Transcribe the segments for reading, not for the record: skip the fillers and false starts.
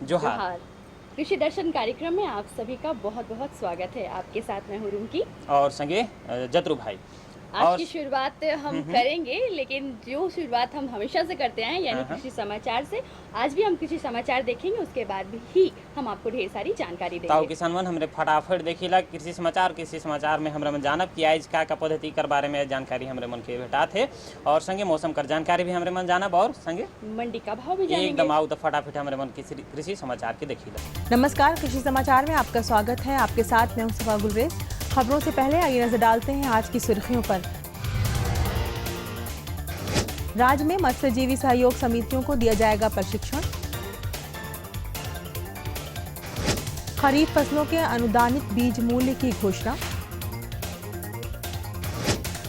जोहार। जोहार। कृषि दर्शन कार्यक्रम में आप सभी का बहुत बहुत स्वागत है। आपके साथ मैं हूँ रुमकी। और संगे जतरू भाई। आज और की शुरुआत हम करेंगे, लेकिन जो शुरुआत हम हमेशा से करते हैं यानी हाँ, हाँ। कृषि समाचार से। आज भी हम कृषि समाचार देखेंगे, उसके बाद ही हम आपको ढेर सारी जानकारी ताऊ देंगे। किसान मन हमरे फटाफट देखिला कृषि समाचार में हमरे मन जानब कि आज का पद्धति कर बारे में जानकारी हमरे मन के भेटात है। और संगे मौसम कर जानकारी भी हमरे मन जानब और संगे मंडी का भाव भी जानेंगे। एकदम आओ तो फटाफट हमरे मन कृषि समाचार के देखिला। नमस्कार, कृषि समाचार में आपका स्वागत है। आपके साथ मैं हूं सफा गुलरेज। खबरों से पहले आइए नजर डालते हैं आज की सुर्खियों पर। राज्य में मत्स्यजीवी सहयोग समितियों को दिया जाएगा प्रशिक्षण। खरीफ फसलों के अनुदानित बीज मूल्य की घोषणा।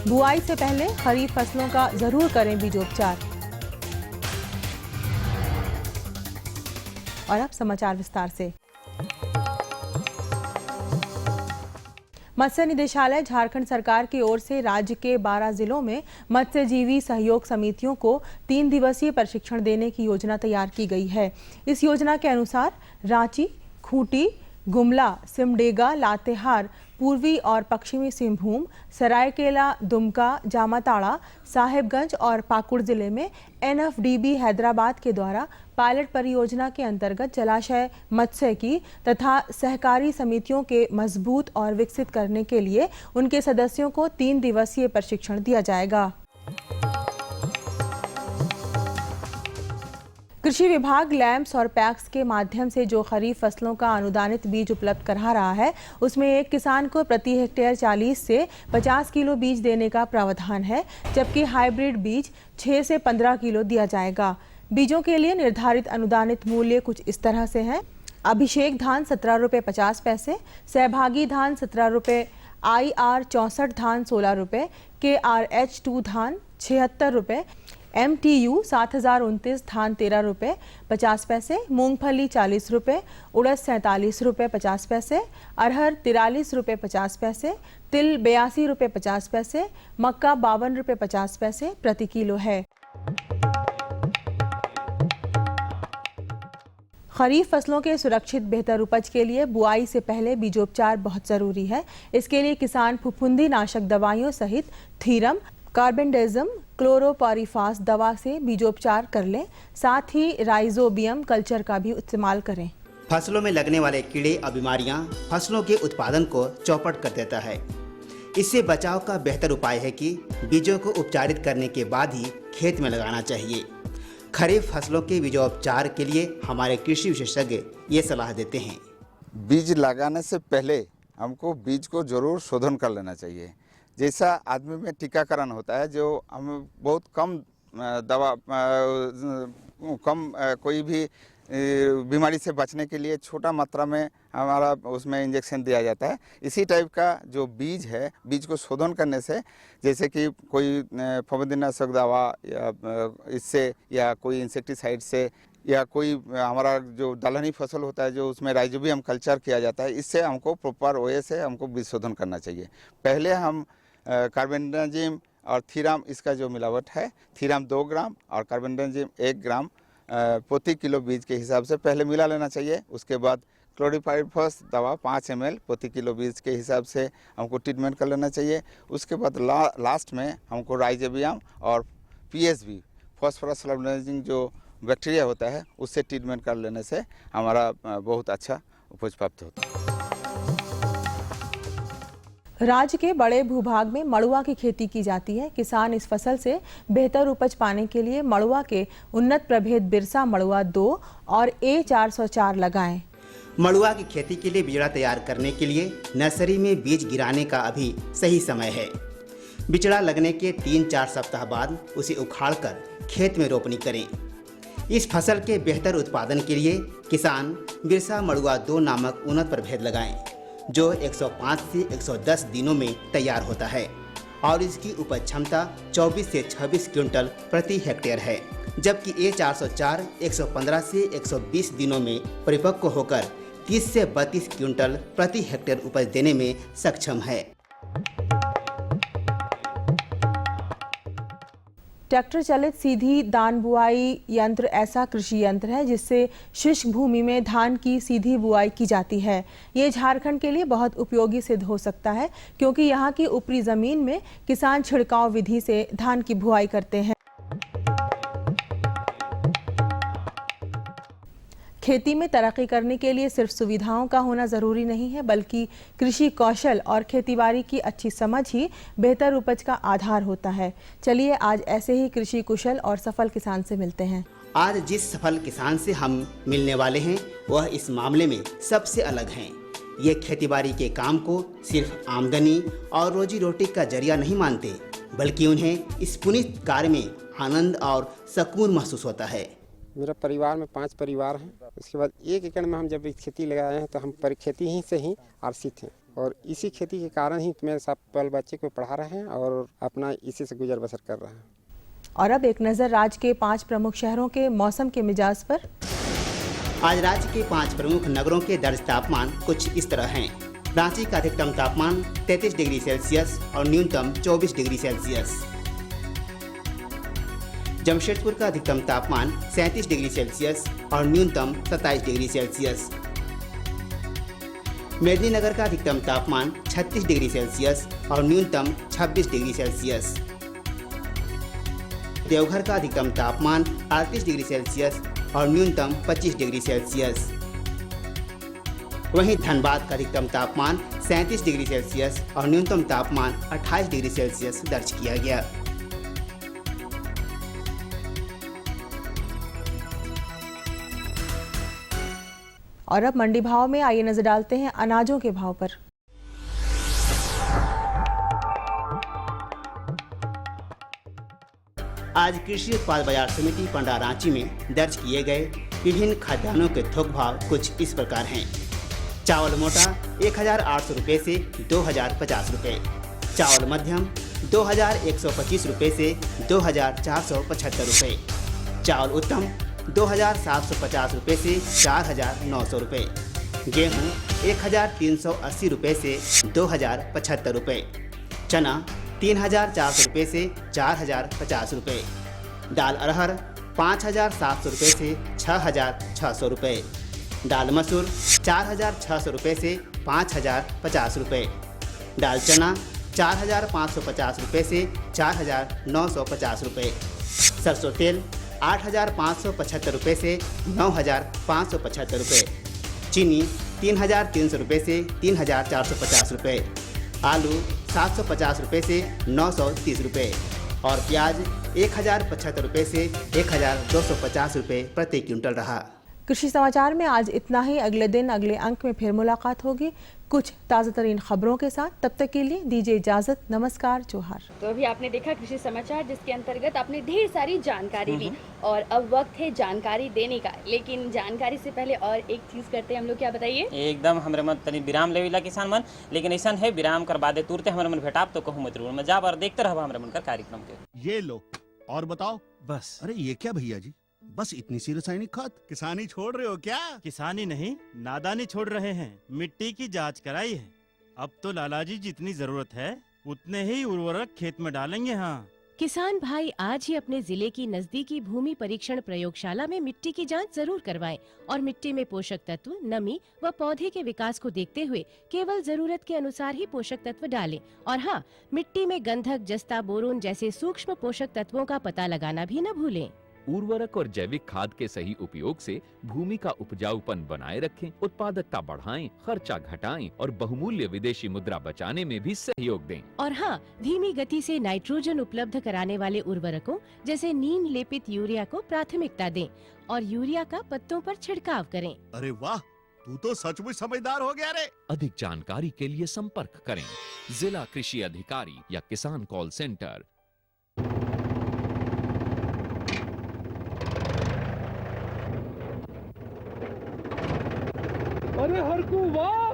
बुआई से पहले खरीफ फसलों का जरूर करें बीजोपचार। और अब समाचार विस्तार से। मत्स्य निदेशालय झारखंड सरकार की ओर से राज्य के 12 जिलों में मत्स्यजीवी सहयोग समितियों को 3 दिवसीय प्रशिक्षण देने की योजना तैयार की गई है। इस योजना के अनुसार रांची, खूंटी, गुमला, सिमडेगा, लातेहार, पूर्वी और पश्चिमी सिंहभूम, सरायकेला, दुमका, जामताड़ा, साहेबगंज और पाकुड़ जिले में एनएफडीबी हैदराबाद के द्वारा पायलट परियोजना के अंतर्गत जलाशय मत्स्यिकी तथा सहकारी समितियों के मजबूत और विकसित करने के लिए उनके सदस्यों को 3 दिवसीय प्रशिक्षण दिया जाएगा। कृषि विभाग लैंप्स और पैक्स के माध्यम से जो खरीफ फसलों का अनुदानित बीज उपलब्ध करा रहा है, उसमें एक किसान को प्रति हेक्टेयर 40 से 50 किलो बीज देने का प्रावधान है, जबकि हाइब्रिड बीज 6 से 15 किलो दिया जाएगा। बीजों के लिए निर्धारित अनुदानित मूल्य कुछ इस तरह से हैं। अभिषेक धान 17 रुपये 50 पैसे, सहभागी धान 17 रुपये, IR 64 धान 16 रुपये, KRH2 धान 76 रुपये, MTU 7029 धान 13 रुपये 50 पैसे, मूंगफली 40 रुपये, उड़द 47 रुपये 50 पैसे, अरहर 43 रुपये 50 पैसे, तिल 82 रुपये 50 पैसे, मक्का 52 रुपये 50 पैसे प्रति किलो है। खरीफ फसलों के सुरक्षित बेहतर उपज के लिए बुआई से पहले बीजोपचार बहुत जरूरी है। इसके लिए किसान फफूंदी नाशक दवाइयों सहित थीरम, कार्बेंडेजिम, क्लोरोपारीफास दवा से बीजोपचार कर लें। साथ ही राइजोबियम कल्चर का भी इस्तेमाल करें। फसलों में लगने वाले कीड़े और बीमारियां फसलों के उत्पादन को चौपट कर देता है। इससे बचाव का बेहतर उपाय है कि बीजों को उपचारित करने के बाद ही खेत में लगाना चाहिए। खरीफ फसलों के बीजोपचार के लिए हमारे कृषि विशेषज्ञ ये सलाह देते हैं। बीज लगाने से पहले हमको बीज को जरूर शोधन कर लेना चाहिए। जैसा आदमी में टीकाकरण होता है, जो हम बहुत कम दवा कोई भी बीमारी से बचने के लिए छोटा मात्रा में हमारा उसमें इंजेक्शन दिया जाता है, इसी टाइप का जो बीज है, बीज को शोधन करने से, जैसे कि कोई फफूंदीनाशक दवा या इससे या कोई इंसेक्टिसाइड से या कोई हमारा जो दलहनी फसल होता है जो उसमें राइजोबियम कल्चर किया जाता है, इससे हमको प्रॉपर वे से हमको बीज शोधन करना चाहिए। पहले हम कार्बेंडाजिम और थीराम, इसका जो मिलावट है, थीराम 2 ग्राम और कार्बेंडाजिम 1 ग्राम प्रति किलो बीज के हिसाब से पहले मिला लेना चाहिए। उसके बाद क्लोरोपाइरिफॉस दवा 5 ml प्रति किलो बीज के हिसाब से हमको ट्रीटमेंट कर लेना चाहिए। उसके बाद लास्ट में हमको राइजोबियम और PSB फॉस्फोरस सल्फोनेजिंग जो बैक्टीरिया होता है, उससे ट्रीटमेंट कर लेने से हमारा बहुत अच्छा उपज प्राप्त होता है। राज्य के बड़े भूभाग में मड़ुआ की खेती की जाती है। किसान इस फसल से बेहतर उपज पाने के लिए मड़ुआ के उन्नत प्रभेद बिरसा मड़ुआ 2 और A404 लगाएं। मड़ुआ की खेती के लिए बिचड़ा तैयार करने के लिए नर्सरी में बीज गिराने का अभी सही समय है। बिचड़ा लगने के 3-4 सप्ताह बाद उसे उखाड़कर खेत में रोपनी करें। इस फसल के बेहतर उत्पादन के लिए किसान बिरसा मड़ुआ 2 नामक उन्नत प्रभेद लगाएं, जो 105 से 110 दिनों में तैयार होता है और इसकी उपज क्षमता 24 से 26 क्विंटल प्रति हेक्टेयर है, जबकि A404 115 से 120 दिनों में परिपक्व होकर 30 से 32 क्विंटल प्रति हेक्टेयर उपज देने में सक्षम है। ट्रैक्टर चलित सीधी धान बुआई यंत्र ऐसा कृषि यंत्र है जिससे शुष्क भूमि में धान की सीधी बुआई की जाती है। ये झारखंड के लिए बहुत उपयोगी सिद्ध हो सकता है क्योंकि यहाँ की ऊपरी जमीन में किसान छिड़काव विधि से धान की बुआई करते हैं। खेती में तरक्की करने के लिए सिर्फ सुविधाओं का होना ज़रूरी नहीं है, बल्कि कृषि कौशल और खेतीबाड़ी की अच्छी समझ ही बेहतर उपज का आधार होता है। चलिए आज ऐसे ही कृषि कुशल और सफल किसान से मिलते हैं। आज जिस सफल किसान से हम मिलने वाले हैं वह इस मामले में सबसे अलग हैं। ये खेतीबाड़ी के काम को सिर्फ आमदनी और रोजी रोटी का जरिया नहीं मानते, बल्कि उन्हें इस पुनीत कार्य में आनंद और सुकून महसूस होता है। मेरा परिवार में 5 परिवार हैं। उसके बाद 1 एकड़ में हम जब खेती लगाए हैं तो हम खेती ही से ही आर्थिक हैं और इसी खेती के कारण ही मेरे सब पल बच्चे को पढ़ा रहे हैं और अपना इसी से गुजर बसर कर रहे हैं। और अब एक नज़र राज्य के 5 प्रमुख शहरों के मौसम के मिजाज पर। आज राज्य के 5 प्रमुख नगरों के दर्ज तापमान कुछ इस तरह हैं। रांची का अधिकतम तापमान 33 डिग्री सेल्सियस और न्यूनतम 24 डिग्री सेल्सियस। जमशेदपुर का अधिकतम तापमान 37 डिग्री सेल्सियस और न्यूनतम 27 डिग्री सेल्सियस। मेदिनीनगर का अधिकतम तापमान 36 डिग्री सेल्सियस और न्यूनतम 26 डिग्री सेल्सियस। देवघर का अधिकतम तापमान 38 डिग्री सेल्सियस और न्यूनतम 25 डिग्री सेल्सियस। वहीं धनबाद का अधिकतम तापमान 37 डिग्री सेल्सियस और न्यूनतम तापमान 28 डिग्री सेल्सियस दर्ज किया गया। और अब मंडी भाव में आइए नजर डालते हैं अनाजों के भाव पर। आज कृषि उत्पाद बाजार समिति पंडा रांची में दर्ज किए गए विभिन्न खाद्यान्नों के थोक भाव कुछ इस प्रकार हैं। चावल मोटा 1800 रुपये से 2050 रुपये, चावल मध्यम 2125 रुपये से 2475 रुपये, चावल उत्तम 2750 रुपये से 4900 रुपये, गेहूँ 1380 रुपये से 2075 रुपये, चना 3400 रुपये से 4050 रुपये, दाल अरहर 5700 रुपये से 6600 रुपये, दाल मसूर 4600 रुपये से 5050 रुपये, दाल चना 4550 रुपये से 4950 रुपये, सरसों तेल 8575 रुपये से 9575 रुपये, चीनी 3300 रुपये से 3450 रुपये, आलू 750 रुपये से 930 रुपये और प्याज 1075 रुपये से 1250 रुपये प्रति क्विंटल रहा। कृषि समाचार में आज इतना ही। अगले दिन अगले अंक में फिर मुलाकात होगी कुछ ताज़ा तरीन खबरों के साथ। तब तक के लिए दीजिए इजाज़त। नमस्कार, जोहार। तो अभी आपने देखा कृषि समाचार, जिसके अंतर्गत आपने ढेर सारी जानकारी ली और अब वक्त है जानकारी देने का। लेकिन जानकारी से पहले और एक चीज़ करते हैं हम लोग, क्या बताइए? एकदम हमरे मन तनी विराम लेविला किसान मन, लेकिन ऐसा है विराम कर बादे तुरते हमारे मन भेटाब तो कहूँ मत में जाब और देखते रहो हमारे मन का कार्यक्रम के। ये लो और बताओ बस। अरे ये क्या भैया जी, बस इतनी सी रासायनिक खाद? किसानी छोड़ रहे हो क्या? किसानी नहीं, नादानी छोड़ रहे हैं। मिट्टी की जांच कराई है। अब तो लालाजी जितनी जरूरत है उतने ही उर्वरक खेत में डालेंगे। हाँ, किसान भाई आज ही अपने जिले की नजदीकी भूमि परीक्षण प्रयोगशाला में मिट्टी की जांच जरूर करवाएं और मिट्टी में पोषक तत्व, नमी व पौधे के विकास को देखते हुए केवल जरूरत के अनुसार ही पोषक तत्व डालें। और हाँ, मिट्टी में गंधक, जस्ता, बोरोन जैसे सूक्ष्म पोषक तत्वों का पता लगाना भी न भूलें। उर्वरक और जैविक खाद के सही उपयोग से भूमि का उपजाऊपन बनाए रखें, उत्पादकता बढ़ाएं, खर्चा घटाएं और बहुमूल्य विदेशी मुद्रा बचाने में भी सहयोग दें। और हाँ, धीमी गति से नाइट्रोजन उपलब्ध कराने वाले उर्वरकों जैसे नीम लेपित यूरिया को प्राथमिकता दें और यूरिया का पत्तों पर छिड़काव करें। अरे वाह, तू तो सचमुच समझदार हो गया रे। अधिक जानकारी के लिए संपर्क करें जिला कृषि अधिकारी या किसान कॉल सेंटर। अरे हरकू वाह,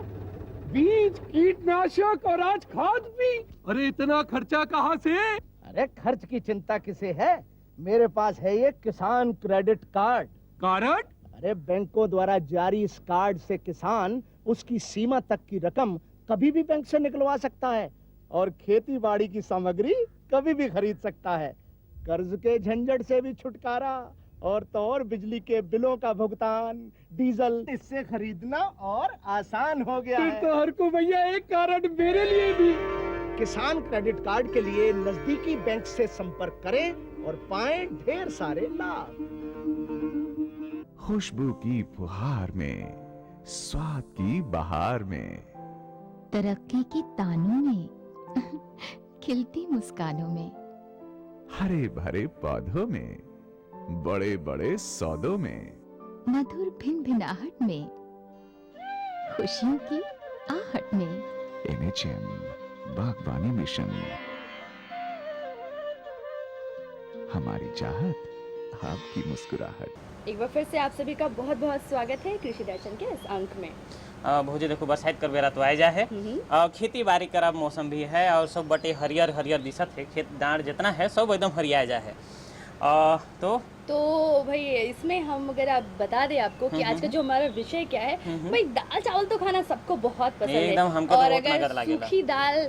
बीज, कीटनाशक और आज खाद भी। अरे इतना खर्चा कहाँ से? अरे खर्च की चिंता किसे है, मेरे पास है ये किसान क्रेडिट कार्ड। कार्ड? अरे बैंकों द्वारा जारी इस कार्ड से किसान उसकी सीमा तक की रकम कभी भी बैंक से निकलवा सकता है और खेती बाड़ी की सामग्री कभी भी खरीद सकता है। कर्ज के झंझट से भी छुटकारा, और तो और बिजली के बिलों का भुगतान, डीजल इससे खरीदना और आसान हो गया है। तो हर को भैया एक कार्ड मेरे लिए भी। किसान क्रेडिट कार्ड के लिए नजदीकी बैंक से संपर्क करें और पाएं ढेर सारे लाभ। खुशबू की फुहार में, स्वाद की बहार में, तरक्की की तानों में, खिलती मुस्कानों में, हरे भरे पौधों में, बड़े बड़े सौदों में, मधुर भिनभिनाहट में, खुशियों की आहट में। NHM बागवानी मिशन, हमारी चाहत, आपकी मुस्कुराहट। एक बार फिर से आप सभी का बहुत बहुत स्वागत है कृषि दर्शन के इस अंक में। भौजी देखो बरसात कर बेरा तो आ जा है, खेती बाड़ी कर अब मौसम भी है और सब बटे हरियर हरियर दिशत है, खेत दाण जितना है सब एकदम हरिया जा है। तो भाई इसमें हम अगर आप बता दें आपको कि आज का जो हमारा विषय क्या है, भाई दाल चावल तो खाना सबको बहुत पसंद है, हमको और तो अगर सूखी दाल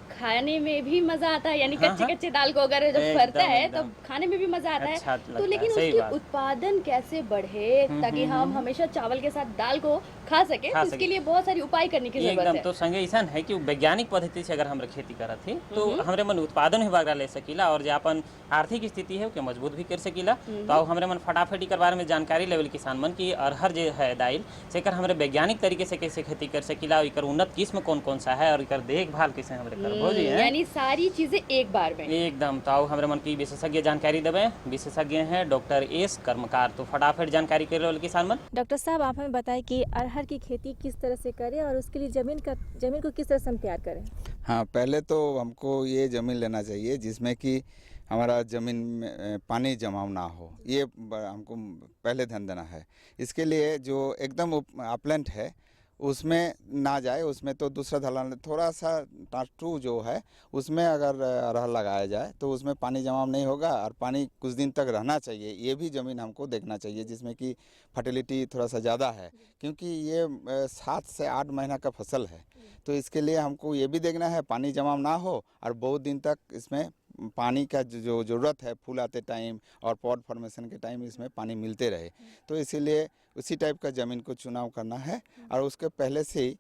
खाने में भी मजा आता है, यानी कच्चे दाल को अगर जब फरता है तो खाने में भी मजा आता है। तो लेकिन उसकी उत्पादन कैसे बढ़े ताकि हम हमेशा चावल के साथ दाल को खा सके, तो इसके लिए बहुत सारी उपाय करने की जरूरत है। तो संगे ऐसा है कि वैज्ञानिक पद्धति से अगर हम खेती करत थी तो हमरे मन उत्पादन भी बगरा ले सकीला और जो अपन आर्थिक स्थिति है उसके मजबूत भी कर सकीला। तो हमरे मन फटाफट के बारे में जानकारी लेवल किसान मन की अरहर जो है दाल से हमरे वैज्ञानिक तरीके से कैसे खेती कर सकीला, और उन्नत किस्म कौन कौन सा है और देखभाल कैसे हमरे करबो जी है, यानी सारी चीजें एक बार में एकदम। तो हमरे मन की विशेषज्ञ जानकारी देवे, विशेषज्ञ हैं डॉक्टर एस कर्मकार। तो फटाफट जानकारी कर रहे किसान मन। डॉक्टर साहब आप हमें बताएं कि अरहर की खेती किस तरह से करें और उसके लिए जमीन को किस तरह से हम तैयार करें। हाँ, पहले तो हमको ये ज़मीन लेना चाहिए जिसमें कि हमारा ज़मीन में पानी जमाव ना हो, ये हमको पहले ध्यान देना है। इसके लिए जो एकदम अपलैंड है उसमें ना जाए, उसमें तो दूसरा ढलान थोड़ा सा टाटू जो है उसमें अगर अरहर लगाया जाए तो उसमें पानी जमाव नहीं होगा और पानी कुछ दिन तक रहना चाहिए। ये भी ज़मीन हमको देखना चाहिए जिसमें कि फर्टिलिटी थोड़ा सा ज़्यादा है, क्योंकि ये 7 से 8 महीना का फसल है। तो इसके लिए हमको ये भी देखना है पानी जमाव ना हो और बहुत दिन तक इसमें पानी का जो ज़रूरत है फूल आते टाइम और पॉड फॉर्मेशन के टाइम इसमें पानी मिलते रहे। तो इसीलिए उसी टाइप का ज़मीन को चुनाव करना है। और उसके पहले से ही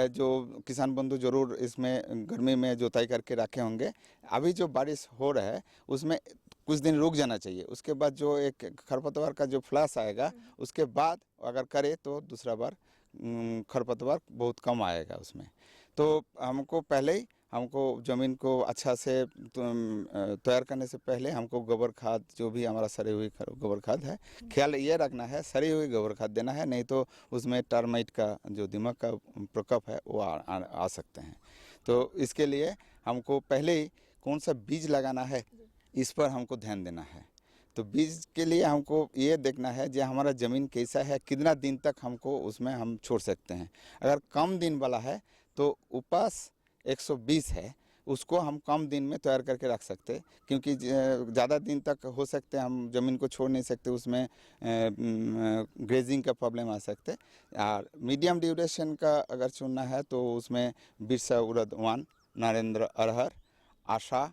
जो किसान बंधु ज़रूर इसमें गर्मी में जोताई करके रखे होंगे। अभी जो बारिश हो रहा है उसमें कुछ दिन रुक जाना चाहिए, उसके बाद जो एक खरपतवार का जो फ्लैश आएगा उसके बाद अगर करे तो दूसरा बार खरपतवार बहुत कम आएगा उसमें। तो हमको पहले ही ज़मीन को अच्छा से तैयार करने से पहले हमको गोबर खाद, जो भी हमारा सड़ी हुई गोबर खाद है, ख्याल ये रखना है सड़ी हुई गोबर खाद देना है, नहीं तो उसमें टर्माइट का जो दिमाग का प्रकोप है वो आ सकते हैं। तो इसके लिए हमको पहले ही कौन सा बीज लगाना है इस पर हमको ध्यान देना है। तो बीज के लिए हमको ये देखना है जो हमारा ज़मीन कैसा है, कितना दिन तक हमको उसमें हम छोड़ सकते हैं। अगर कम दिन वाला है तो उपज 120 है, उसको हम कम दिन में तैयार करके रख सकते, क्योंकि ज़्यादा दिन तक हो सकते हम ज़मीन को छोड़ नहीं सकते, उसमें ग्रेजिंग का प्रॉब्लम आ सकते। और मीडियम ड्यूरेशन का अगर चुनना है तो उसमें बिरसा उड़द 1, नरेंद्र अरहर, आशा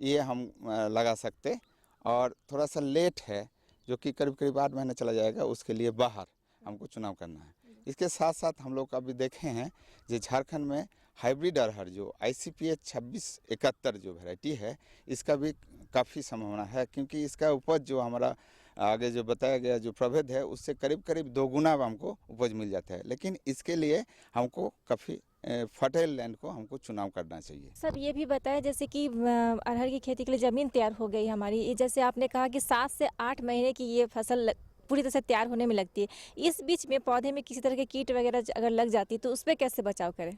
ये हम लगा सकते। और थोड़ा सा लेट है जो कि करीब करीब 8 महीने चला जाएगा, उसके लिए बाहर हमको चुनाव करना है। इसके साथ साथ हम लोग अभी देखे हैं जो झारखंड में हाइब्रिड अरहर जो ICPH 2671 जो वैरायटी है, इसका भी काफ़ी संभावना है, क्योंकि इसका उपज जो हमारा आगे जो बताया गया जो प्रभेद है उससे करीब करीब 2 गुना हमको उपज मिल जाता है। लेकिन इसके लिए हमको काफ़ी फर्टाइल लैंड को हमको चुनाव करना चाहिए। सर ये भी बताएं जैसे कि अरहर की खेती के लिए ज़मीन तैयार हो गई हमारी, जैसे आपने कहा कि 7 से 8 महीने की ये फसल पूरी तरह से तैयार होने में लगती है। इस बीच में पौधे में किसी तरह के कीट वगैरह अगर लग जाती तो उस पर कैसे बचाव करें?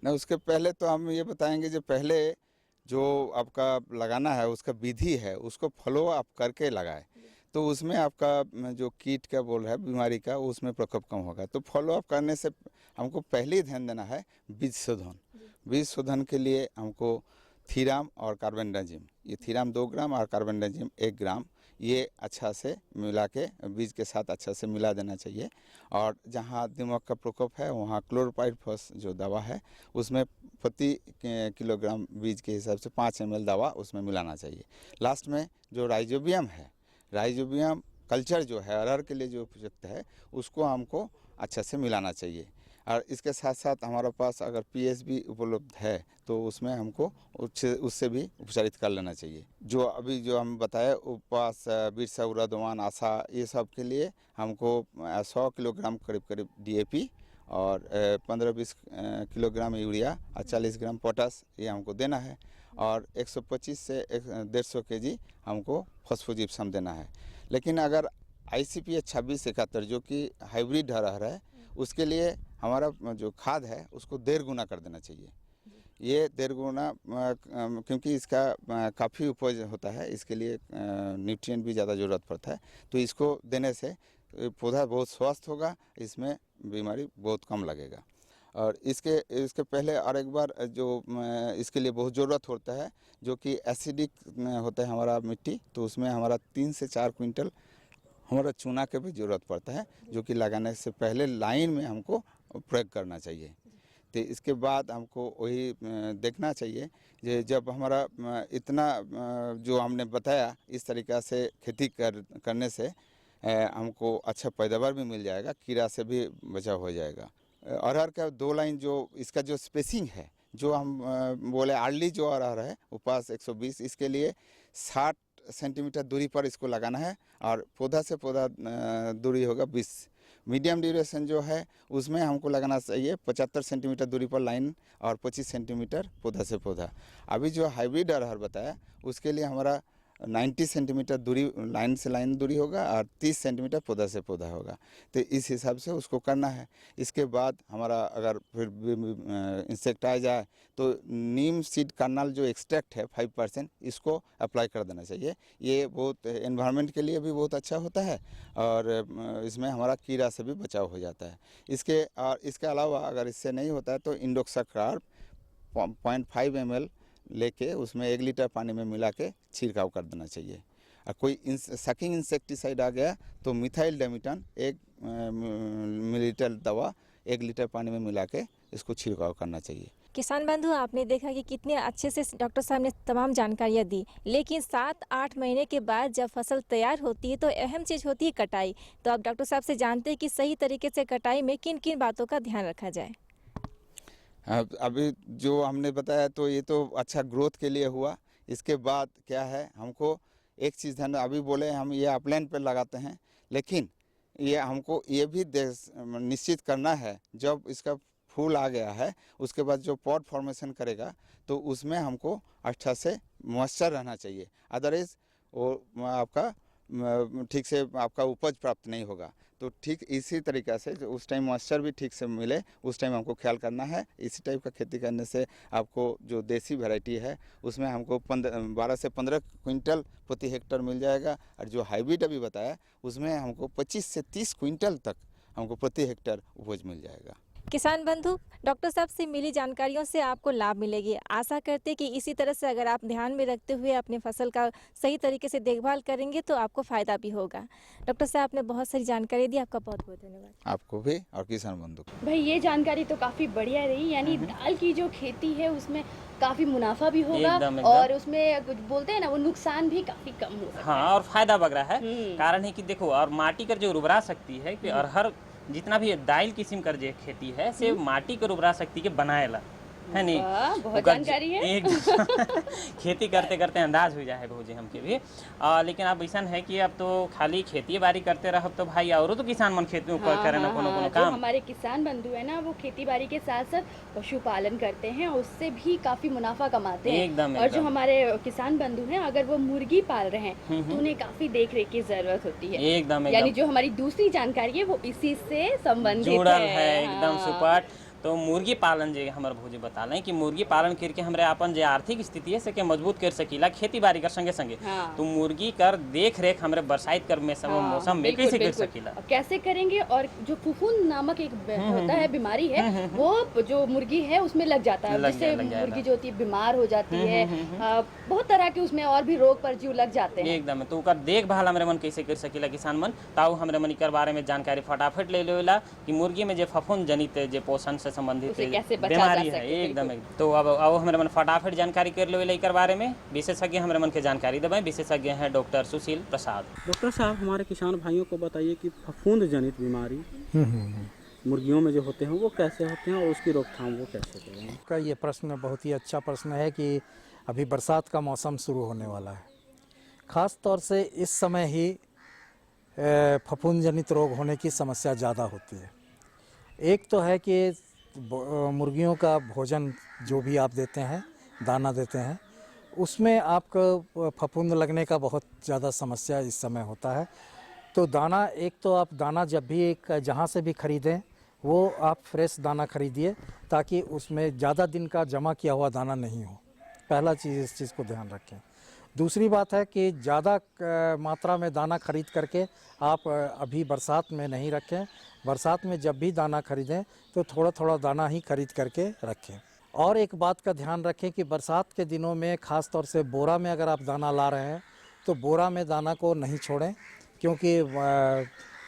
ना, उसके पहले तो हम ये बताएंगे जो पहले जो आपका लगाना है उसका विधि है, उसको फॉलो अप करके लगाए तो उसमें आपका जो कीट का बोल है बीमारी का उसमें प्रकोप कम होगा। तो फॉलो अप करने से हमको पहले ही ध्यान देना है बीज शोधन। बीज शोधन के लिए हमको थीराम और कार्बेंडाजिम, ये थीराम 2 ग्राम और कार्बेंडाजिम 1 ग्राम, ये अच्छा से मिला के बीज के साथ अच्छा से मिला देना चाहिए। और जहाँ दीमक का प्रकोप है वहाँ क्लोरोपाइरिफॉस जो दवा है उसमें प्रति किलोग्राम बीज के हिसाब से 5 ml दवा उसमें मिलाना चाहिए। लास्ट में जो राइजोबियम है, राइजोबियम कल्चर जो है अरहर के लिए जो उपयुक्त है उसको हमको अच्छा से मिलाना चाहिए। और इसके साथ साथ हमारे पास अगर पीएसबी उपलब्ध है तो उसमें हमको उससे भी उपचारित कर लेना चाहिए। जो अभी जो हम बताए उपवास, बिरसा, उड़ादवान, आशा, ये सब के लिए हमको 100 किलोग्राम करीब डीएपी और 15-20 किलोग्राम यूरिया और 40 ग्राम पोटास ये हमको देना है। और 125 से 150 केजी हमको फॉस्फोजिप्सम देना है। लेकिन अगर ICPH 2671 जो कि हाइब्रिड अरहर है उसके लिए हमारा जो खाद है उसको 1.5 गुना कर देना चाहिए। ये 1.5 गुना क्योंकि इसका काफ़ी उपज होता है, इसके लिए न्यूट्रिएंट भी ज़्यादा ज़रूरत पड़ता है, तो इसको देने से पौधा बहुत स्वस्थ होगा, इसमें बीमारी बहुत कम लगेगा। और इसके पहले और एक बार जो इसके लिए बहुत ज़रूरत होता है जो कि एसिडिक होता है हमारा मिट्टी, तो उसमें हमारा 3 से 4 क्विंटल हमारा चूना के भी ज़रूरत पड़ता है जो कि लगाने से पहले लाइन में हमको प्रयोग करना चाहिए। तो इसके बाद हमको वही देखना चाहिए कि जब हमारा इतना जो हमने बताया इस तरीक़ा से खेती करने से हमको अच्छा पैदावार भी मिल जाएगा, कीड़ा से भी बचाव हो जाएगा। अरहर का 2 लाइन जो इसका जो स्पेसिंग है जो हम बोले अर्ली जो अरहर है उपवास 120, इसके लिए 60 सेंटीमीटर दूरी पर इसको लगाना है और पौधा से पौधा दूरी होगा 20। मीडियम ड्यूरेशन जो है उसमें हमको लगाना चाहिए 75 सेंटीमीटर दूरी पर लाइन और 25 सेंटीमीटर पौधा से पौधा। अभी जो हाइब्रिड अरहर बताया उसके लिए हमारा 90 सेंटीमीटर दूरी लाइन से लाइन दूरी होगा और 30 सेंटीमीटर पौधा से पौधा होगा। तो इस हिसाब से उसको करना है। इसके बाद हमारा अगर फिर इंसेक्ट आ जाए तो नीम सीड कर्नल जो एक्सट्रैक्ट है 5% इसको अप्लाई कर देना चाहिए। ये बहुत एनवायरनमेंट के लिए भी बहुत अच्छा होता है और इसमें हमारा कीड़ा से भी बचाव हो जाता है। इसके अलावा अगर इससे नहीं होता है तो इंडोक्साकार्ब 0.5 ml लेके उसमें 1 लीटर पानी में मिला के छिड़काव कर देना चाहिए। और कोई सकिंग इंसेक्टिसाइड आ गया तो मिथाइल डाइमिथॉन 1 मिलीलीटर दवा 1 लीटर पानी में मिला के इसको छिड़काव करना चाहिए। किसान बंधु, आपने देखा कि कितने अच्छे से डॉक्टर साहब ने तमाम जानकारियाँ दी, लेकिन 7-8 महीने के बाद जब फसल तैयार होती है तो अहम चीज़ होती है कटाई। तो आप डॉक्टर साहब से जानते हैं कि सही तरीके से कटाई में किन किन बातों का ध्यान रखा जाए। अभी जो हमने बताया तो ये तो अच्छा ग्रोथ के लिए हुआ। इसके बाद क्या है, हमको एक चीज़ ध्यान, अभी बोले हम ये अपलैंड पर लगाते हैं, लेकिन ये हमको ये भी निश्चित करना है जब इसका फूल आ गया है उसके बाद जो पॉट फॉर्मेशन करेगा तो उसमें हमको अच्छा से मॉइस्चर रहना चाहिए, अदरवाइज वो आपका ठीक से आपका उपज प्राप्त नहीं होगा। तो ठीक इसी तरीक़ा से उस टाइम मॉइस्चर भी ठीक से मिले उस टाइम हमको ख्याल करना है। इसी टाइप का खेती करने से आपको जो देसी वैरायटी है उसमें हमको 12 से 15 क्विंटल प्रति हेक्टर मिल जाएगा और जो हाइब्रिड अभी बताया उसमें हमको 25 से 30 क्विंटल तक हमको प्रति हेक्टर उपज मिल जाएगा। किसान बंधु, डॉक्टर साहब से मिली जानकारियों से आपको लाभ मिलेगी। आशा करते हैं कि इसी तरह से अगर आप ध्यान में रखते हुए अपने फसल का सही तरीके से देखभाल करेंगे तो आपको फ़ायदा भी होगा। डॉक्टर साहब आपने बहुत सारी जानकारी दी, आपका बहुत बहुत धन्यवाद। आपको भी और किसान बंधु भाई, ये जानकारी तो काफ़ी बढ़िया रही। यानी दाल की जो खेती है उसमें काफ़ी मुनाफा भी होगा और उसमें कुछ बोलते हैं ना वो नुकसान भी काफ़ी कम हो सकता है। हाँ, और फायदा बग रहा है। कारण है कि देखो, और माटी का जो उर्वरा शक्ति है कि अरहर जितना भी दाइल किस्म कर जे खेती है से माटी के उर्वरा शक्ति के बनाएला है नहीं। बहुत जानकारी है। एक खेती करते करते अंदाज हो जाए भौजी हमके भी। लेकिन अब ऐसा है कि अब तो खाली खेती बाड़ी करते रहो तो भाई और तो किसान मन खेती करे ना कोनो काम। हमारे किसान बंधु है ना वो खेती बाड़ी के साथ साथ पशुपालन करते हैं, उससे भी काफी मुनाफा कमाते हैं। एकदम। और जो हमारे किसान बंधु हैं अगर वो मुर्गी पाल रहे हैं तो उन्हें काफी देख रेख की जरूरत होती है। एकदम। यानी जो हमारी दूसरी जानकारी है वो इसी से संबंधित जुड़ल है एकदम सुपट। तो मुर्गी पालन जे हमर भौजी बतालें कि मुर्गी पालन करके हमरे अपन जे आर्थिक स्थिति है सके मजबूत कर सकीला खेती बाड़ी कर संगे संगे। तो मुर्गी कर देख रेख हमरे बरसात कर में मौसम में कैसे कर सकीला, कैसे करेंगे। और जो फफूंद नामक एक होता है बीमारी है वो जो मुर्गी है उसमें लग जाता है, जिससे मुर्गी जो होती है बीमार हो जाती है, बहुत तरह के उसमें और भी रोग परजीव लग जाते हैं एकदम। तो ओकर देखभाल हमरे मन कैसे कर सकीला किसान मन, ताऊ हमरे मन इकर बारे में जानकारी फटाफट ले लेला कि मुर्गी में जे फफूंद जनित जे पोषण से संबंधित बीमारी है एकदम। तो अब आओ हमारे मन फटाफट जानकारी कर लो इकर बारे में। विशेषज्ञ हमारे मन के जानकारी देवें, विशेषज्ञ हैं डॉक्टर सुशील प्रसाद। डॉक्टर साहब हमारे किसान भाइयों को बताइए कि फफूंद जनित बीमारी मुर्गियों में जो होते हैं वो कैसे होते हैं और उसकी रोकथाम वो कैसे करें। का ये प्रश्न बहुत ही अच्छा प्रश्न है कि अभी बरसात का मौसम शुरू होने वाला है, ख़ास तौर से इस समय ही फफूंद जनित रोग होने की समस्या ज़्यादा होती है। एक तो है कि मुर्गियों का भोजन जो भी आप देते हैं, दाना देते हैं, उसमें आपको फफूंद लगने का बहुत ज़्यादा समस्या इस समय होता है। तो दाना, एक तो आप दाना जब भी एक जहाँ से भी ख़रीदें वो आप फ्रेश दाना ख़रीदिए ताकि उसमें ज़्यादा दिन का जमा किया हुआ दाना नहीं हो। पहला चीज़, इस चीज़ को ध्यान रखें। दूसरी बात है कि ज़्यादा मात्रा में दाना खरीद करके आप अभी बरसात में नहीं रखें। बरसात में जब भी दाना खरीदें तो थोड़ा थोड़ा दाना ही खरीद करके रखें। और एक बात का ध्यान रखें कि बरसात के दिनों में ख़ास तौर से बोरा में अगर आप दाना ला रहे हैं तो बोरा में दाना को नहीं छोड़ें, क्योंकि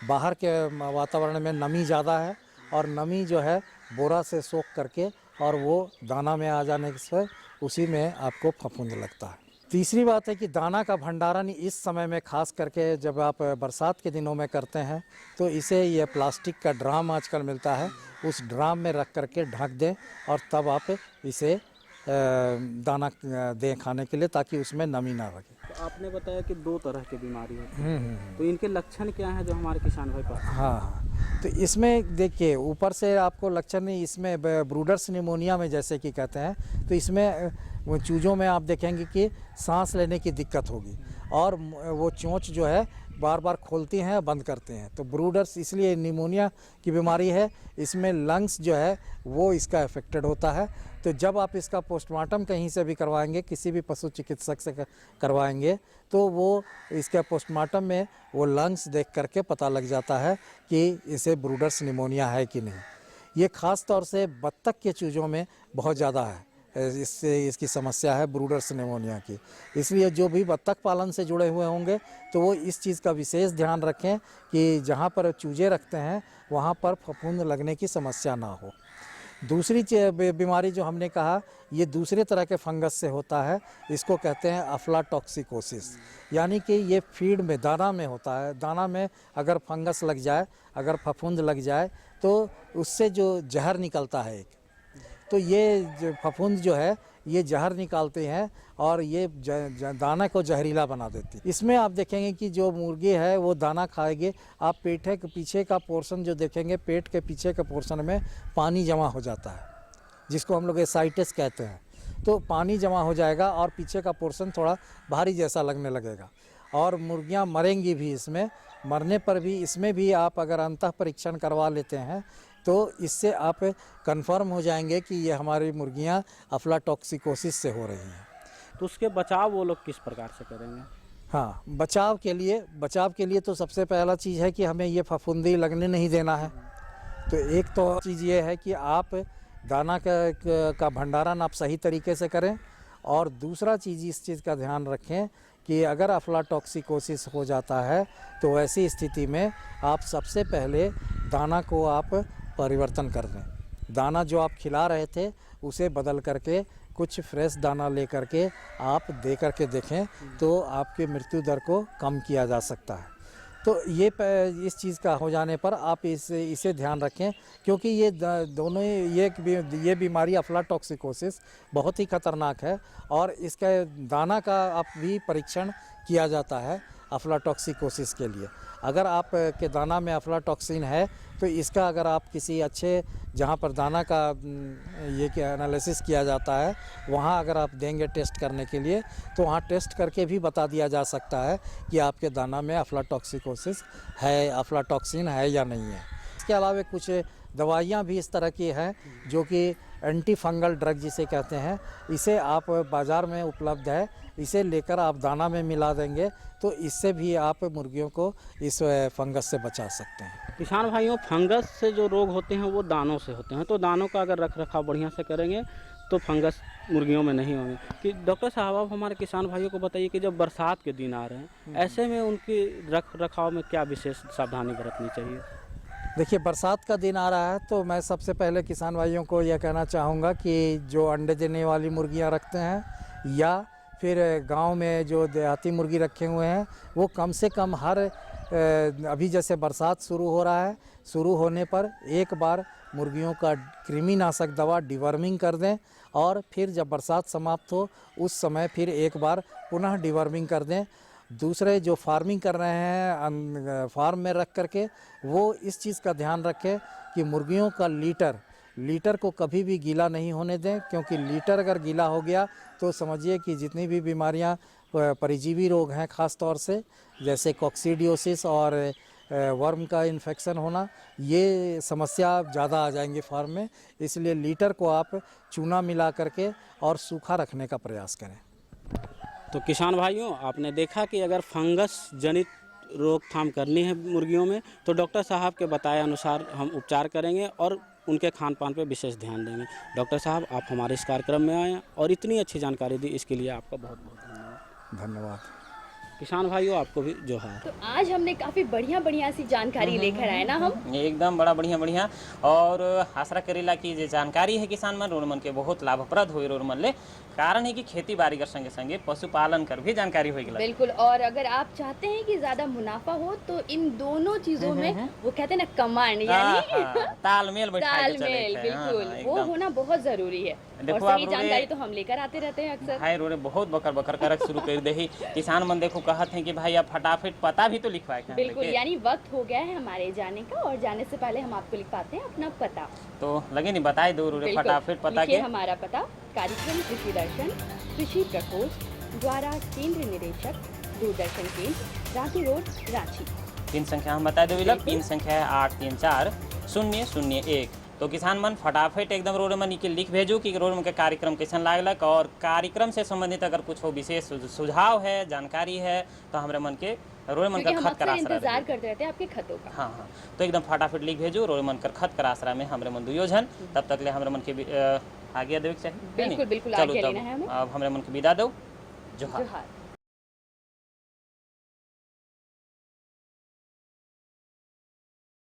बाहर के वातावरण में नमी ज़्यादा है और नमी जो है बोरा से सोख करके और वो दाना में आ जाने से उसी में आपको फफूंद लगता है। तीसरी बात है कि दाना का भंडारण इस समय में खास करके जब आप बरसात के दिनों में करते हैं तो इसे ये प्लास्टिक का ड्राम आजकल मिलता है, उस ड्राम में रख करके ढक दें और तब आप इसे दाना दें खाने के लिए ताकि उसमें नमी ना लगे। तो आपने बताया कि 2 तरह की बीमारी होती है, तो इनके लक्षण क्या हैं जो हमारे किसान भाई पास? हाँ, तो इसमें देखिए ऊपर से आपको लक्षण नहीं, इसमें ब्रूडर्स निमोनिया में जैसे कि कहते हैं, तो इसमें वो चूज़ों में आप देखेंगे कि सांस लेने की दिक्कत होगी और वो चोंच जो है बार बार खोलती हैं बंद करते हैं। तो ब्रूडर्स इसलिए निमोनिया की बीमारी है, इसमें लंग्स जो है वो इसका अफेक्टेड होता है। तो जब आप इसका पोस्टमार्टम कहीं से भी करवाएंगे, किसी भी पशु चिकित्सक से करवाएंगे, तो वो इसके पोस्टमार्टम में वो लंग्स देख करके पता लग जाता है कि इसे ब्रूडर्स निमोनिया है कि नहीं। ये ख़ास तौर से बत्तख के चूज़ों में बहुत ज़्यादा है, इससे इसकी समस्या है ब्रूडर्स निमोनिया की। इसलिए जो भी बत्तख पालन से जुड़े हुए होंगे तो वो इस चीज़ का विशेष ध्यान रखें कि जहाँ पर चूजे रखते हैं वहाँ पर फफूंद लगने की समस्या ना हो। दूसरी बीमारी जो हमने कहा, ये दूसरे तरह के फंगस से होता है, इसको कहते हैं अफ्लाटॉक्सिकोसिस, यानी कि ये फीड में, दाना में होता है। दाना में अगर फंगस लग जाए, अगर फफूंद लग जाए तो उससे जो जहर निकलता है एक, तो ये फफूंद जो है ये जहर निकालते हैं और ये दाना को जहरीला बना देती है। इसमें आप देखेंगे कि जो मुर्गी है वो दाना खाएंगे, आप पेट के पीछे का पोर्शन जो देखेंगे, पेट के पीछे के पोर्शन में पानी जमा हो जाता है, जिसको हम लोग एसाइटिस कहते हैं। तो पानी जमा हो जाएगा और पीछे का पोर्शन थोड़ा भारी जैसा लगने लगेगा और मुर्गियाँ मरेंगी भी। इसमें मरने पर भी, इसमें भी आप अगर अंतः परीक्षण करवा लेते हैं तो इससे आप कंफर्म हो जाएंगे कि ये हमारी मुर्गियाँ अफ्लाटॉक्सिकोसिस से हो रही हैं। तो उसके बचाव वो लोग किस प्रकार से करेंगे? हाँ, बचाव के लिए तो सबसे पहला चीज़ है कि हमें ये फफूंदी लगने नहीं देना है। तो एक तो चीज़ ये है कि आप दाना का भंडारण आप सही तरीके से करें और दूसरा चीज़ इस चीज़ का ध्यान रखें कि अगर अफ्लाटॉक्सिकोसिस हो जाता है तो ऐसी स्थिति में आप सबसे पहले दाना को आप परिवर्तन कर दें। दाना जो आप खिला रहे थे उसे बदल करके कुछ फ्रेश दाना ले करके आप दे करके देखें तो आपके मृत्यु दर को कम किया जा सकता है। तो ये इस चीज़ का हो जाने पर आप इसे ध्यान रखें, क्योंकि ये दोनों ये बीमारी अफ्लाटॉक्सिकोसिस बहुत ही खतरनाक है और इसका दाना का आप भी परीक्षण किया जाता है अफ्लाटॉक्सिकोसिस के लिए। अगर आप के दाना में अफ्लाटॉक्सिन है तो इसका अगर आप किसी अच्छे जहाँ पर दाना का ये एनालिसिस किया जाता है वहाँ अगर आप देंगे टेस्ट करने के लिए तो वहाँ टेस्ट करके भी बता दिया जा सकता है कि आपके दाना में अफ्लाटॉक्सिकोसिस है, अफ्लाटॉक्सिन है या नहीं है। इसके अलावा कुछ दवाइयाँ भी इस तरह की हैं जो कि एंटी फंगल ड्रग जिसे कहते हैं, इसे आप बाज़ार में उपलब्ध है, इसे लेकर आप दाना में मिला देंगे तो इससे भी आप मुर्गियों को इस फंगस से बचा सकते हैं। किसान भाइयों, फंगस से जो रोग होते हैं वो दानों से होते हैं, तो दानों का अगर रख रखाव बढ़िया से करेंगे तो फंगस मुर्गियों में नहीं होंगे। कि डॉक्टर साहब आप हमारे किसान भाइयों को बताइए कि जब बरसात के दिन आ रहे हैं, ऐसे में उनकी रख रखाव में क्या विशेष सावधानी बरतनी चाहिए? देखिए, बरसात का दिन आ रहा है तो मैं सबसे पहले किसान भाइयों को यह कहना चाहूँगा कि जो अंडे देने वाली मुर्गियाँ रखते हैं या फिर गांव में जो देहाती मुर्गी रखे हुए हैं, वो कम से कम हर अभी जैसे बरसात शुरू हो रहा है, शुरू होने पर एक बार मुर्गियों का कृमिनाशक दवा डिवर्मिंग कर दें और फिर जब बरसात समाप्त हो उस समय फिर एक बार पुनः डिवर्मिंग कर दें। दूसरे जो फार्मिंग कर रहे हैं फार्म में रख करके, वो इस चीज़ का ध्यान रखें कि मुर्गियों का लीटर को कभी भी गीला नहीं होने दें, क्योंकि लीटर अगर गीला हो गया तो समझिए कि जितनी भी बीमारियां परिजीवी रोग हैं, ख़ास तौर से जैसे कॉक्सीडियोसिस और वर्म का इन्फेक्शन होना, ये समस्या ज़्यादा आ जाएंगे फार्म में। इसलिए लीटर को आप चूना मिला करके और सूखा रखने का प्रयास करें। तो किसान भाइयों, आपने देखा कि अगर फंगस जनित रोकथाम करनी है मुर्गियों में तो डॉक्टर साहब के बताए अनुसार हम उपचार करेंगे और उनके खान पान पर विशेष ध्यान देंगे। डॉक्टर साहब, आप हमारे इस कार्यक्रम में आए और इतनी अच्छी जानकारी दी, इसके लिए आपका बहुत बहुत धन्यवाद। धन्यवाद। किसान भाइयों, आपको भी जोहार। तो आज हमने काफ़ी बढ़िया सी जानकारी लेकर आए ना हम एकदम बड़ा बढ़िया और आशा करेला कि जो जानकारी है किसान मन रोड मन के बहुत लाभप्रद हुई रोड मन ले, कारण है कि खेती बाड़ी कर संगे संगे पशुपालन कर भी जानकारी हो गया। बिल्कुल, और अगर आप चाहते हैं कि ज्यादा मुनाफा हो तो इन दोनों चीजों में वो कहते हैं ना कमांड, यानी तालमेल बिल्कुल वो होना बहुत जरूरी है। और सही जानकारी तो हम लेकर आते रहते हैं अक्सर। भाई रोडे बहुत बकर करक शुरू कर दे ही किसान मन देखो कहत हैं कि भाई आप फटाफट पता भी तो लिखवाए। बिल्कुल, यानी वक्त हो गया है हमारे जाने का, और जाने से पहले हम आपको लिखवाते हैं अपना पता। तो लगे नहीं बताए दो रोडे फटाफट पता के। हमारा पता कार्यक्रम कृषि दर्शन, कृषि प्रकोष्ठ द्वारा केंद्र निदेशक, दूरदर्शन केंद्र, रातू रोड, रांची। पिन संख्या हम बता दो, पिन संख्या है 834001। तो किसान मन फटाफट एकदम रोड में के लिख भेजू कि रोड में के कार्यक्रम कैसन लागलक, और कार्यक्रम से संबंधित अगर कुछ हो विशेष सुझाव है, जानकारी है तो हमारे मन के रोड मन कर खत करा इंतजार करते रहते हैं आपके खतों का। हाँ, तो एकदम फटाफट लिख भेजू रोड मन कर खत करा आसरा में हमारे मन दुयोजन। तब तक ले हमारे मन के आगे देवे चाहिए। बिल्कुल आगे लेना है हमें। अब हमारे मन के विदा दो। जोहार।